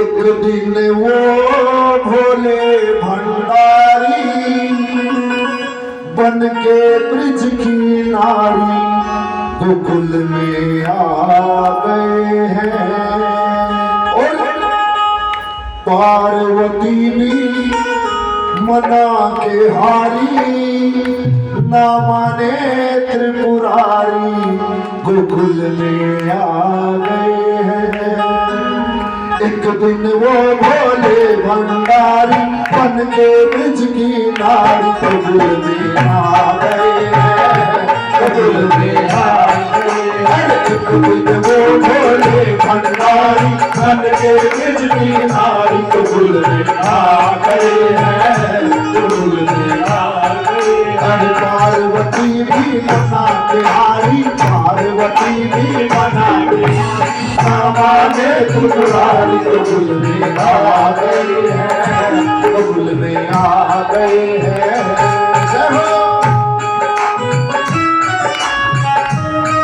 एक दिन वो भोले भंडारी बन के ब्रिज की नारी गोकुल में आ गए हैं। और पार्वती भी मना के हारी ना माने त्रिपुरारी गोकुल में आ गए हैं। एक दिन वो भोले भंडारी बन के ब्रिज की नारी गोकुल में आ गए हैं। गोकुल में आ गए हैं। एक दिन वो भोले भंडारी बन के ब्रिज की नारी गोकुल में आ गए हैं। गोकुल में आ गए हैं। पार्वती भी मना के हारी पार्वती भी मना के हमारे त्रिपुरारी गोकुल में आ गए हैं। गोकुल में आ गए हैं। जय हो।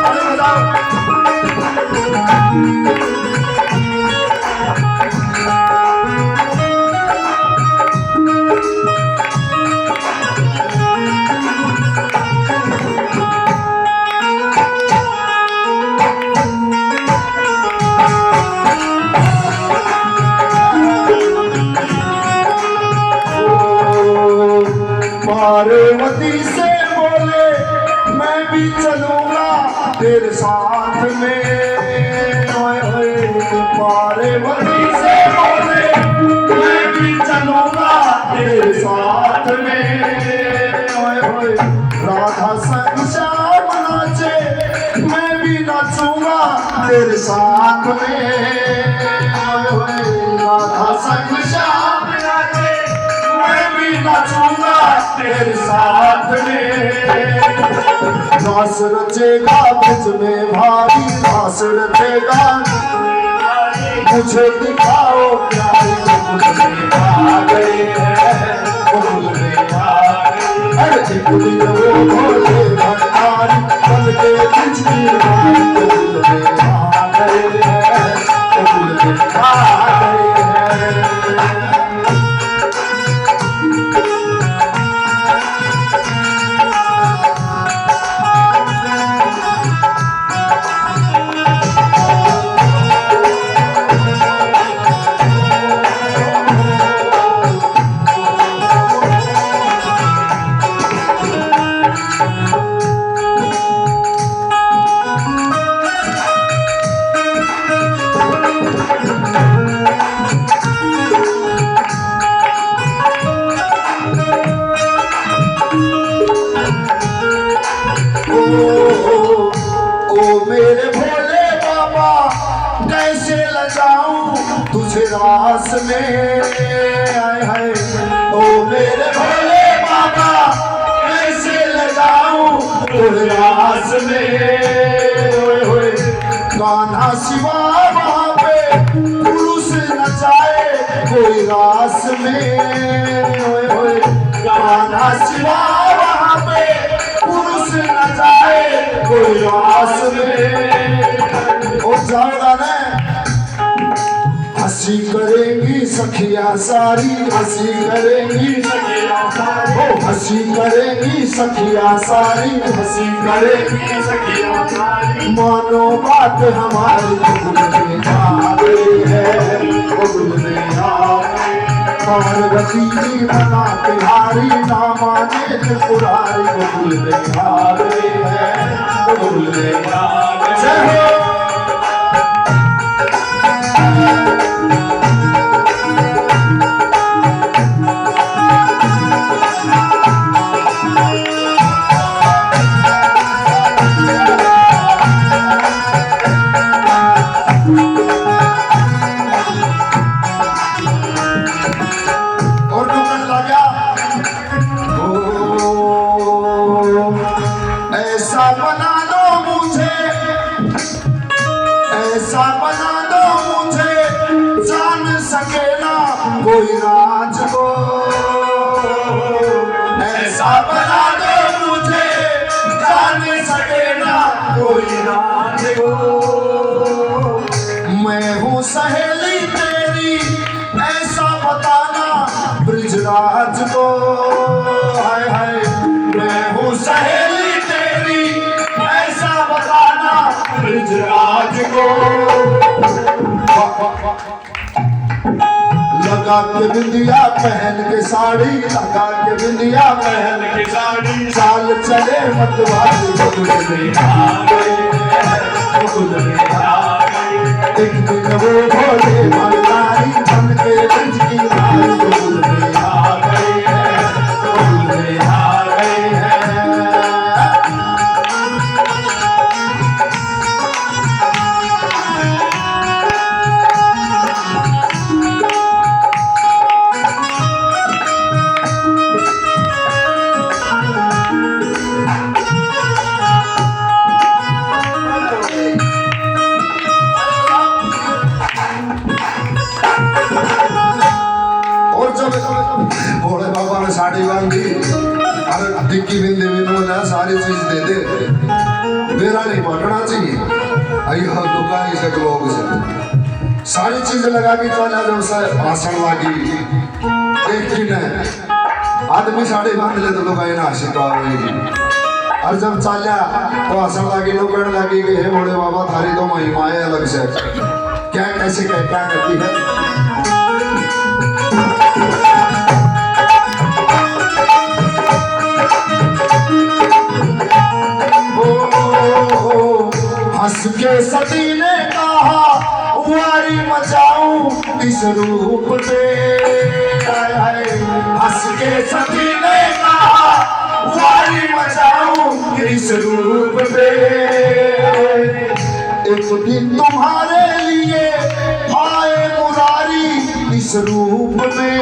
अरे बताओ। पार्वती से बोले मैं भी चलूंगा तेरे साथ में। पार्वती से बोले मैं भी चलूंगा तेरे साथ में। राधा संग श्याम नाचे मैं भी नाचूंगा तेरे साथ में। राधा संग श्याम नाचे मैं भी नाचूंगा तेरे साथ में। रास रचेगा ब्रिज में भारी रास रचेगा मुझे दिखाओ प्यारी गोकुल में आ गए हैं। गोकुल में आ गए। अरे एक दिन वो भोले भंडारी बन के ब्रिज की नारी गोकुल में आ गए हैं। गोकुल में आ गए हैं। मेरे भोले बाबा कैसे लगाऊं तुझे रास में। आए हाय ओ मेरे भोले बाबा कैसे लगाऊं तुझे रास में। गाना शिवा वहाँ पे पुरुष नचाए कोई रास में। गाना शिवा वहाँ पे पुरुष नचाए कोई रास में। ओ जाएगा ना हंसी करेंगी सखिया सारी हंसी करेंगी सखिया सारी। ओ हंसी करेंगी सखिया सारी हंसी करेंगी सखिया सारी। मानो बात हमारी गोकुल में आ गई है। गोकुल में आ गई। पार्वती जी मना के हारी ना माने त्रिपुरारी गोकुल में आ गए हैं। गोकुल में आ गए। जय हो। ऐसा बना दो मुझे जान सके ना कोई राज को। ऐसा बना दो मुझे जान सके ना कोई राज को। मैं हूँ सहेली तेरी ऐसा बताना ब्रिजराज को, हाय हाय मैं हूँ सहेली तेरी, ऐसा बताना ब्रिजराज को। लगा के बिंदिया पहन के साड़ी, लगा के बिंदिया पहन के साड़ी, चाल चले मतवाली गुजरे आ गई, गुजरे आ गई। एक दिन वो भोले मलदारी बन के रंज की नारी गुजरे आ गई है, गुजरे आ गई है। भोले बाबा ने साड़ी बांधी, अरे टिक्की बिंदी भी सारी चीज दे दे, मेरा नहीं बांटना चाहिए। अयो दुकान से लोग से सारी चीज लगा के चला, जब से भाषण लागी एक दिन आदमी साड़ी बांध ले तो लोग ना शिका होगी। और जब चाल्या तो भाषण लागी, लोग कहने लगी कि हे भोले बाबा थारी तो महिमाएं अलग से, क्या कैसे क्या करती है। हंस के सती ने कहा वारी मचाऊं इस रूप पे, हंस के सती ने कहा वारी मचाऊं इस रूप पे। एक दिन तुम्हारे लिए आए मुरारी इस रूप में,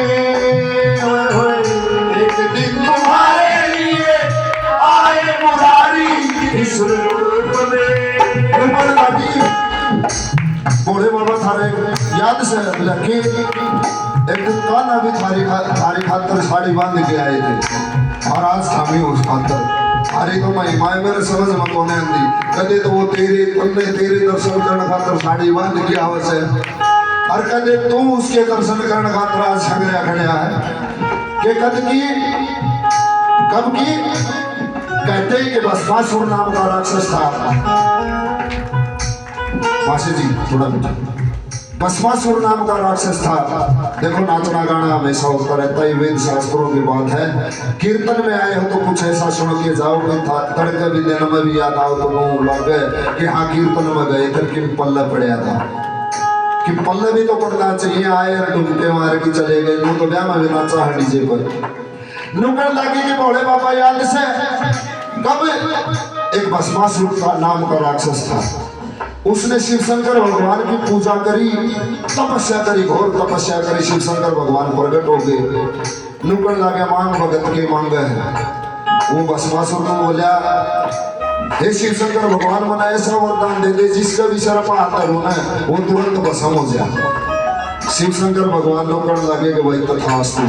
एक दिन तुम्हारे लिए आए मुरारी इस रूप में। भोले बाबा थारे याद से लगे, एक दिन कान्हा भी थारी खातर साड़ी बांध के आए थे, और आज थामी उस खातर थारी तो महिमाएं मेरे समझ में कौन आती। कदे तो वो तेरे दर्शन करने खातर साड़ी बांध के आवस है, और कदे तू उसके दर्शन करने खातर आज संग्रह खड़िया है कि कब की कहते हैं कि भस्मासुर नाम का राक्षस था। मासी जी थोड़ा बेटा, भस्मासुर नाम का राक्षस था। देखो नाचना गाना हमेशा होता रहता है, वेद शास्त्रों की बात है। कीर्तन में आए हो तो कुछ ऐसा सुन के जाओ कि तड़के भी दिन में भी याद आओ तो मुंह लग गए कि हाँ कीर्तन में गए थे कि पल्ला पड़ा था, कि पल्ले भी तो पड़ना चाहिए। आए डूबते मार के चले गए, नू तो ब्याह में भी नाचा है डीजे पर। नुकड़ लगी कि भोले बाबा याद से कब एक भस्मासुर का नाम का राक्षस था, उसने शिव शंकर भगवान की पूजा करी, तपस्या करी, घोर तपस्या करी। शिव शंकर भगवान प्रकट हो गए, नुकड़ लगे मांग भगत के मांग है। वो भस्मासुर को बोला, हे शिव शंकर भगवान मना ऐसा वरदान दे दे जिसका भी सर पाता हो ना वो तुरंत भस्म हो जाए। शिव शंकर भगवान नुकड़ लगे कि भाई तथास्तु,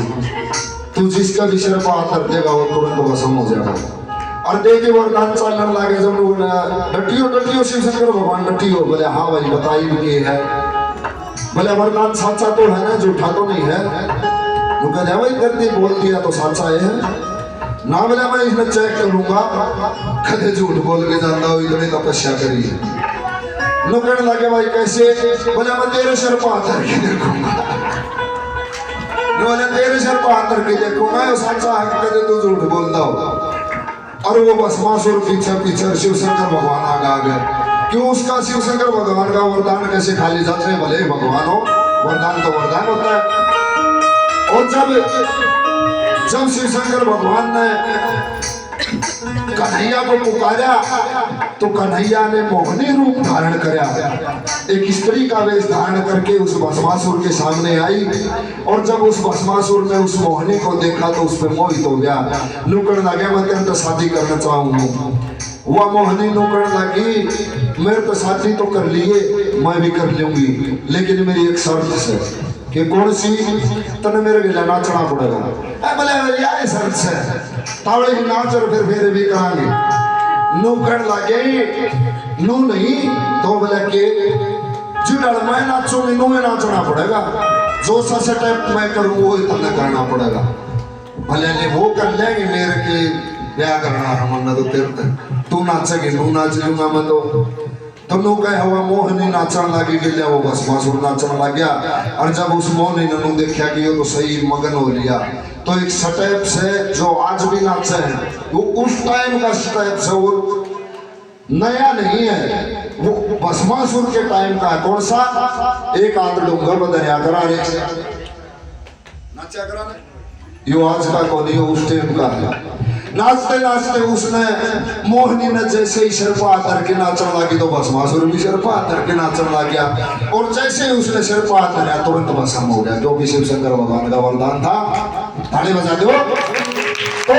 तू जिसका भी सर पाता देगा वो तुरंत भस्म हो जाएगा। और देखे वरदान चलने लगे, जब लोग डटियो शिव शंकर भगवान डटियो, बोले हाँ भाई बताइए कि है। बोले वरदान सच्चा तो है ना, झूठा तो नहीं है। तो कहते भाई गलती बोल दिया तो सच्चा है ना, बोले मैं इसमें चेक करूंगा। कदे झूठ बोल के जाता हो, इतनी तपस्या करी। लोग कहने लगे भाई कैसे, बोले मैं तेरे सर पर हाथ रख के देखूंगा। बोले तेरे सर पर हाथ रख के देखूंगा, सच्चा है कदे तू झूठ बोलता हो। और वो भस्मासुर पीछे पीछे शिव शंकर भगवान आ गए। क्यों उसका शिव शंकर भगवान का वरदान कैसे खाली जाते हैं, भले भगवान हो, वरदान तो वरदान होता है। और जब शिव शंकर भगवान ने कन्हैया को पुकारा तो कन्हैया ने मोहनी रूप धारण करा, एक स्त्री का वेश धारण करके उस भस्मासुर के सामने आई। और जब उस भस्मासुर ने उस मोहनी को देखा तो उस पर मोहित हो गया। लुकड़ लगे मैं तेरे तो शादी करना चाहूंगा। वह मोहनी लुकड़ लगी, मेरे तो शादी तो कर लिए, मैं भी कर लूंगी, लेकिन मेरी एक शर्त से। कि कौन सी? तने मेरे गिला नाचना पड़ेगा। बोले यार शर्त से तावड़े की नाच और फिर फेरे भी करांगे। नू कर लगे नू नहीं तो बोले के जुड़ल मैं नाचूंगी, नू में नाचना पड़ेगा। जो सा सेटअप मैं करूँ वो ही तुम्हें करना पड़ेगा। भले ने वो कर लेंगे मेरे के क्या करना रमन्ना तो तेरे तू नाचेगी नू नाच लूंगा मैं तो नू कहे हुआ मोहनी नाचन लगी के वो बस मासूर नाचन लग गया। और जब उस मोहनी ने नू देखा कि ये तो सही मगन हो लिया तो एक स्टेप से जो आज भी नाचे हैं वो उस टाइम का स्टेप से वो नया नहीं है, वो भस्मासुर के टाइम का है। कौन सा? एक हाथ डूंगा बदरिया करा रे नाचा करा ने यो आज का को नहीं उस टाइम का है। नाचते नाचते उसने मोहनी ने जैसे ही सिरपा करके नाचने लगी तो भस्मासुर भी सिरपा करके नाचने लग गया। और जैसे ही उसने सिरपा धरा तुरंत भस्म हो गया, जो भी शिव शंकर भगवान का वरदान था। ताली बजा दो। तो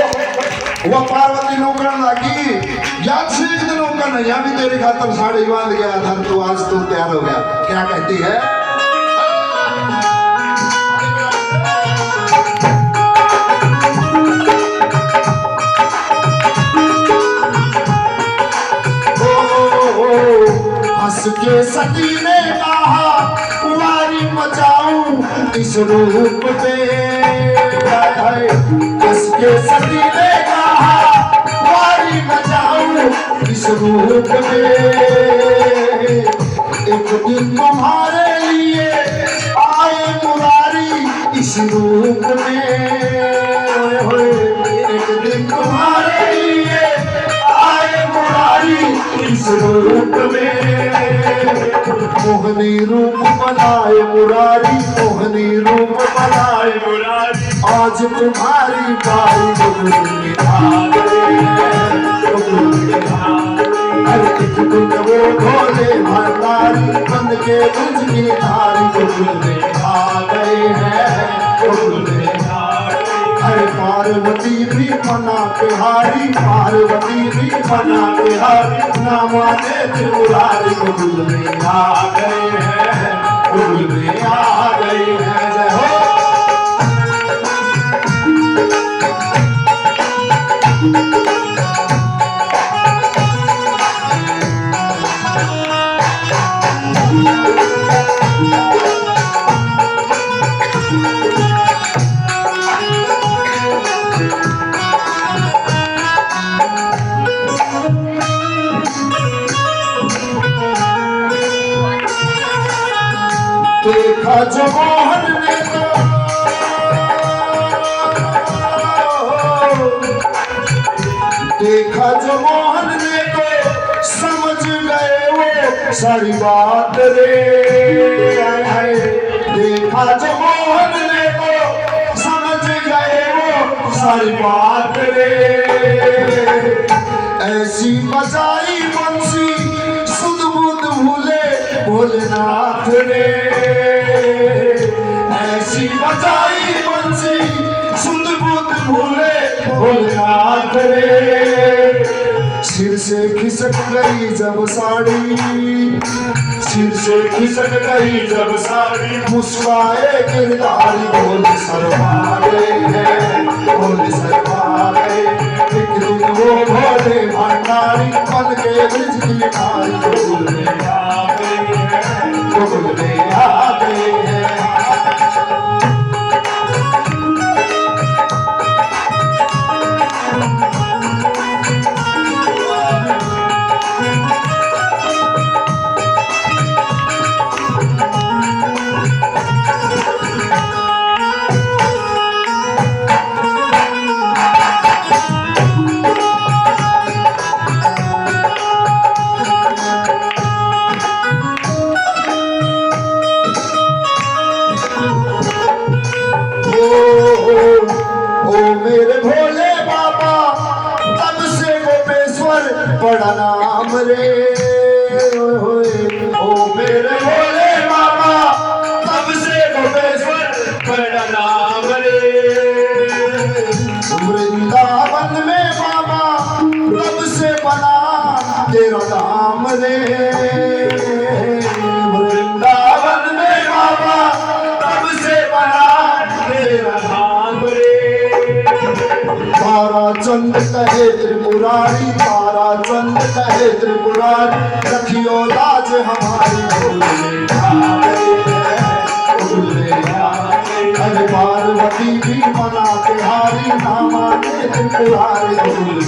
वो पार्वती नौकरन लगी याद से एक दिन नौकर नहीं अभी तेरी खातर साड़ी बांध गया था तो आज तू तैयार हो गया। क्या कहती है? हंस के सती ने कहा कुंवारी मचाऊं इस रूप पे। हंस के सती ने कहा कुंवारी मचाऊं इस रूप पे। एक दिन तुम्हारे लिए आए मुरारी इस रूप में। एक दिन तुम्हारे लिए आए मुरारी इस रूप में। मोहनी रूप बनाए मुरारी, मोहनी रूप बनाए मुरारी। आज तुम्हारी बारी बबुल आ गए। हर एक दिन वो भोले भंडारी बन के ब्रज की धारी बबुल में आ गए हैं। हर पार्वती भी मना के हारी, पार्वती भी मना के हारी। ना माने त्रिपुरारी बबुल में आ गए हैं, बबुल में आ गए हैं। जय हो। देखा जो मोहन ने तो देखा जो मोहन ने तो समझ गए वो सारी बात रे। देखा जो मोहन ने तो समझ गए वो सारी बात रे। ऐसी बजाई बंसी सुध बुध भूले भोलेनाथ रे। ऐसी बजाई बंसी सुध बुध भूले भोलेनाथ रे। सिर से खिसक गई जब साड़ी, सिर से खिसक गई जब साड़ी। मुस्काए गिरधारी भोले शर्मा गए हैं, भोले शर्मा गए। एक दिन वो भोले भंडारी बन के ब्रज की धारी बबुल में आ गए हैं, बबुल में आ गए हैं। बड़ा नाम रे। ओ मेरे भोले बाबा तब से गोपेश्वर बड़ा नाम रे। वृंदावन में बाबा तब से बना तेरा नाम रे। वृंदावन में बाबा तब से बना तेरा नाम रे। तारा चंद कहे त्रिपुरारी, तारा चंद कहे त्रिपुरारी। रखियो लाज हमारी, भोले आ गए हैं, भोले आ शादी भी मना के हारी ना माने त्रिपुरारी गोकुल